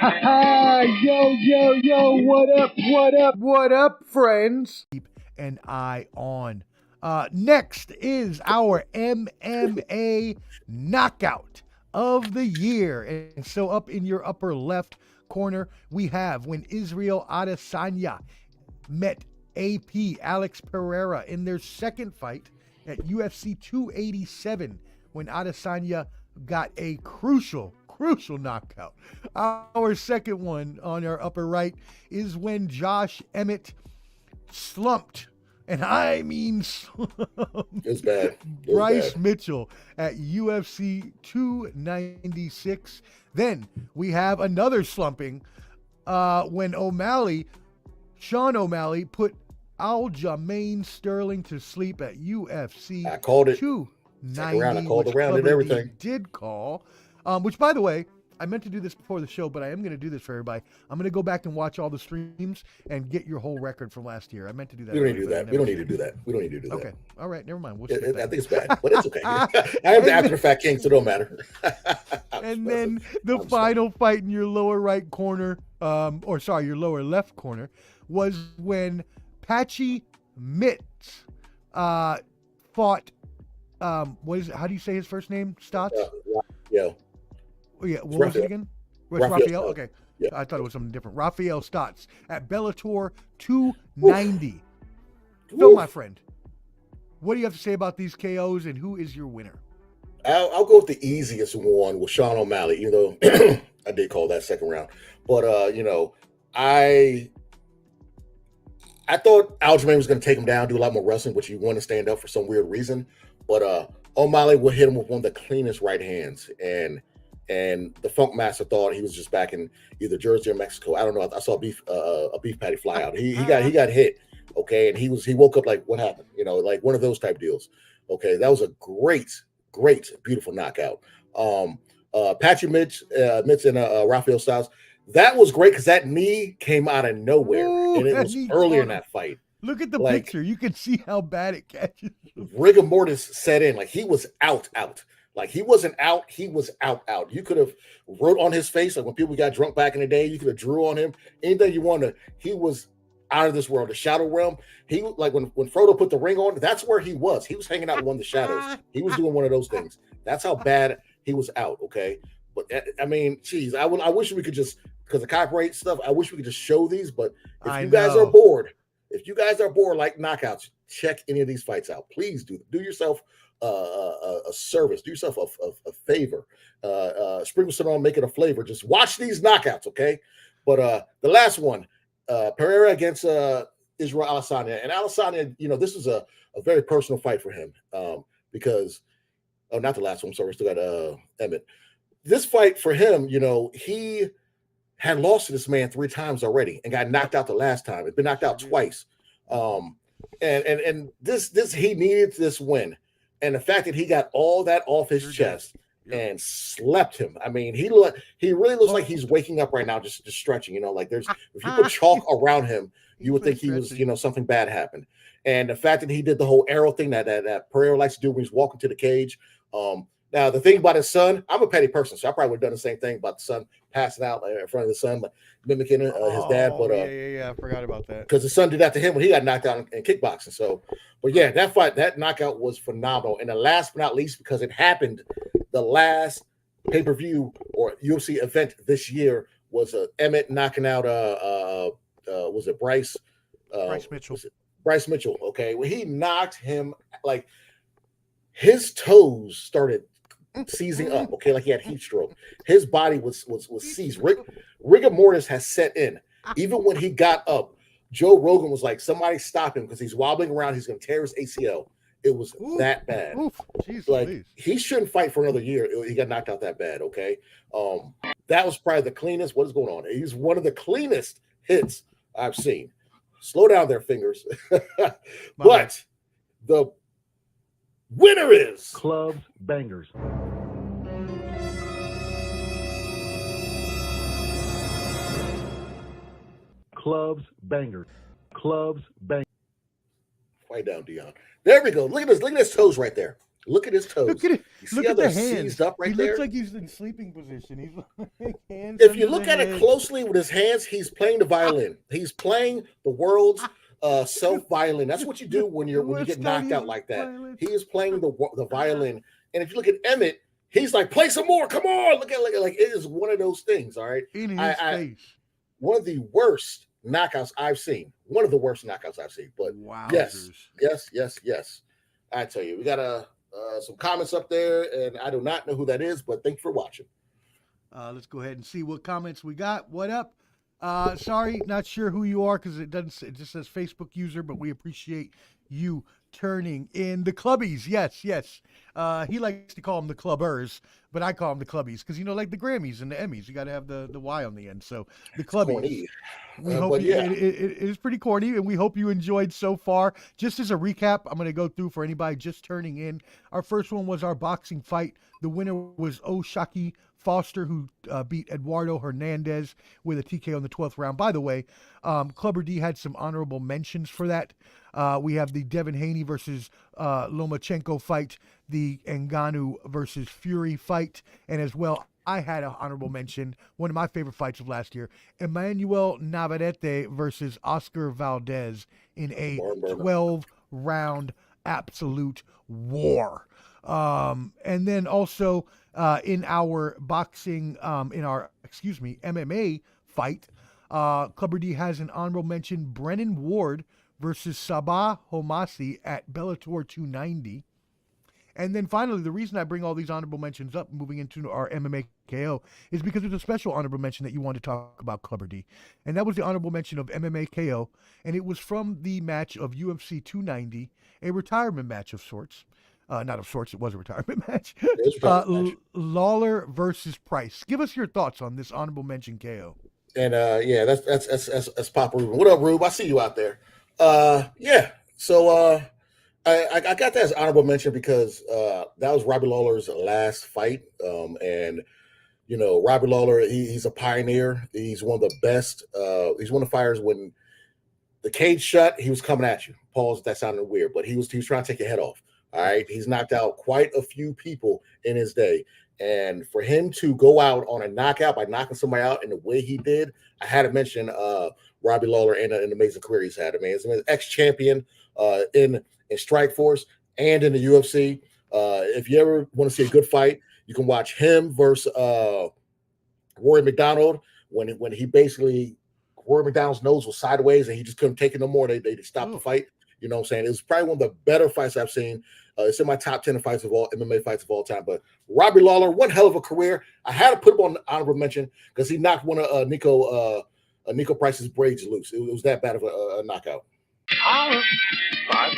Yo, what up, friends? Keep an eye on. Next is our MMA knockout of the year. And so up in your upper left corner, we have when Israel Adesanya met AP Alex Pereira in their second fight at UFC 287 when Adesanya got a crucial knockout. Our second one on our upper right is when Josh Emmett slumped, and I mean slumped, It's bad. Bryce Mitchell at UFC 296. Then we have another slumping when Sean O'Malley put Aljamain Sterling to sleep at UFC I called it. 290. I called the round and everything. Did call. Which, by the way, I meant to do this before the show, but I am going to do this for everybody. I'm going to go back and watch all the streams and get your whole record from last year. I meant to do that. We don't need to do that. We don't need to do that. Okay. All right. Never mind. I think it's bad, but it's okay. I am the after the fact king, so it don't matter. And then the final fight in your lower right corner, your lower left corner, was when Patchy Mitts fought. What is it? How do you say his first name? Stotts? Yeah. Oh, yeah. What was it again? Raphael? Okay. Yeah. I thought it was something different. Raphael Stotts at Bellator 290. Phil, my friend, what do you have to say about these KOs and who is your winner? I'll go with the easiest one with Sean O'Malley, even though I did call that second round. But, I thought Aljamain was going to take him down, do a lot more wrestling, which he wanted to stand up for some weird reason. But O'Malley would hit him with one of the cleanest right hands. And the Funk Master thought he was just back in either Jersey or Mexico. I don't know. I saw a beef patty fly out. He got hit. Okay. And he woke up like, what happened? Like one of those type deals. Okay. That was a great, beautiful knockout. Patchy Mitts and Raphael Styles. That was great because that knee came out of nowhere. And it was earlier in that fight. Look at the picture. You can see how bad it catches. Rigor mortis set in. Like he was out. Like he wasn't out. He was out. You could have wrote on his face. Like when people got drunk back in the day, you could have drew on him. Anything you wanted. He was out of this world. The shadow realm. He like when Frodo put the ring on, that's where he was. He was hanging out in one of the shadows. He was doing one of those things. That's how bad he was out. Okay. But I mean, geez, I wish we could just, because of copyright stuff, I wish we could just show these. But if you guys are bored like knockouts, check any of these fights out. Please do yourself a service. Do yourself a favor. Sprinkle some on, make it a flavor. Just watch these knockouts, okay? But the last one, Pereira against Israel Adesanya. And Adesanya, this is a very personal fight for him because, not the last one. I'm sorry, we still got Emmett. This fight for him, he had lost to this man 3 times already and got knocked out the last time. He'd been knocked out twice. And this he needed this win. And the fact that he got all that off his chest and slept him. I mean, he really looks like he's waking up right now, just stretching, like if you put chalk around him, you would think he was, something bad happened. And the fact that he did the whole arrow thing that Pereira likes to do when he's walking to the cage. Now, the thing about his son, I'm a petty person, so I probably would have done the same thing about the son passing out in front of the son, like mimicking his dad. But I forgot about that. Because the son did that to him when he got knocked out in kickboxing. So, but yeah, that knockout was phenomenal. And the last but not least, because it happened, the last pay-per-view or UFC event this year was Emmett knocking out was it Bryce? Bryce Mitchell. Bryce Mitchell. Okay, well, he knocked him like his toes started seizing up, okay, like he had heat stroke. His body was seized. Rigor mortis has set in. Even when he got up, Joe Rogan was like, somebody stop him because he's wobbling around. He's going to tear his ACL. It was that bad. Jeez, like, please. He shouldn't fight for another year. He got knocked out that bad, okay? That was probably the cleanest. What is going on? He's one of the cleanest hits I've seen. Slow down there, fingers. But the winner is Clubs Bangers. Clubs Bangers. Clubs Bangers. Right down, Dion. There we go. Look at this. Look at his toes right there. Look at his toes. Look at it. You see Look how at the they're hands. seized up right he there? looks like he's in sleeping position. He's like hands If you under look the at it head. closely with his hands, he's playing the violin. He's playing the world's self violin. That's what you do when you get knocked out like that. Violin. He is playing the violin. And if you look at Emmett, he's like, play some more. Come on. Look at like it is one of those things. All right. In his face. One of the worst knockouts I've seen. One of the worst knockouts I've seen. But Wowzers. yes. I tell you, we got some comments up there, and I do not know who that is, but thank you for watching. Let's go ahead and see what comments we got. What up? Sorry, not sure who you are because it just says Facebook user, but we appreciate you turning in. The Clubbies. Yes. He likes to call them the Clubbers, but I call them the Clubbies because, like the Grammys and the Emmys, you got to have the Y on the end. So the Clubbies. We hope it is pretty corny, and we hope you enjoyed so far. Just as a recap, I'm going to go through for anybody just turning in. Our first one was our boxing fight. The winner was Oshaki Foster, who beat Eduardo Hernandez with a TK on the 12th round. By the way, Clubber D had some honorable mentions for that. We have the Devin Haney versus Lomachenko fight, the Ngannou versus Fury fight, and as well, I had an honorable mention, one of my favorite fights of last year, Emmanuel Navarrete versus Oscar Valdez in a 12-round absolute war. And then also in our MMA fight, Clubber D has an honorable mention, Brennan Ward versus Sabah Homasi at Bellator 290. And then finally, the reason I bring all these honorable mentions up moving into our MMA KO is because there's a special honorable mention that you want to talk about, Clubber D. And that was the honorable mention of MMA KO. And it was from the match of UFC 290, a retirement match of sorts. Not of sorts, it was a retirement match. Lawler versus Price. Give us your thoughts on this honorable mention KO. And that's Papa Ruben. What up, Rube? I see you out there. So I got that as honorable mention because that was Robbie Lawler's last fight. And Robbie Lawler, he's a pioneer. He's one of the best. He's one of the fighters when the cage shut, he was coming at you. Pause, that sounded weird, but he was trying to take your head off. All right. He's knocked out quite a few people in his day. And for him to go out on a knockout by knocking somebody out in the way he did, I had to mention Robbie Lawler and an amazing career he's had. I mean, he's an ex-champion in Strikeforce and in the UFC. If you ever want to see a good fight, you can watch him versus Rory McDonald when he basically, Rory McDonald's nose was sideways and he just couldn't take it no more. They stopped the fight. You know what I'm saying? It was probably one of the better fights I've seen. It's in my top 10 fights of all MMA fights of all time. But Robbie Lawler, one hell of a career. I had to put him on honorable mention because he knocked one of Nico Price's braids loose. It was that bad of a knockout. Holla. 5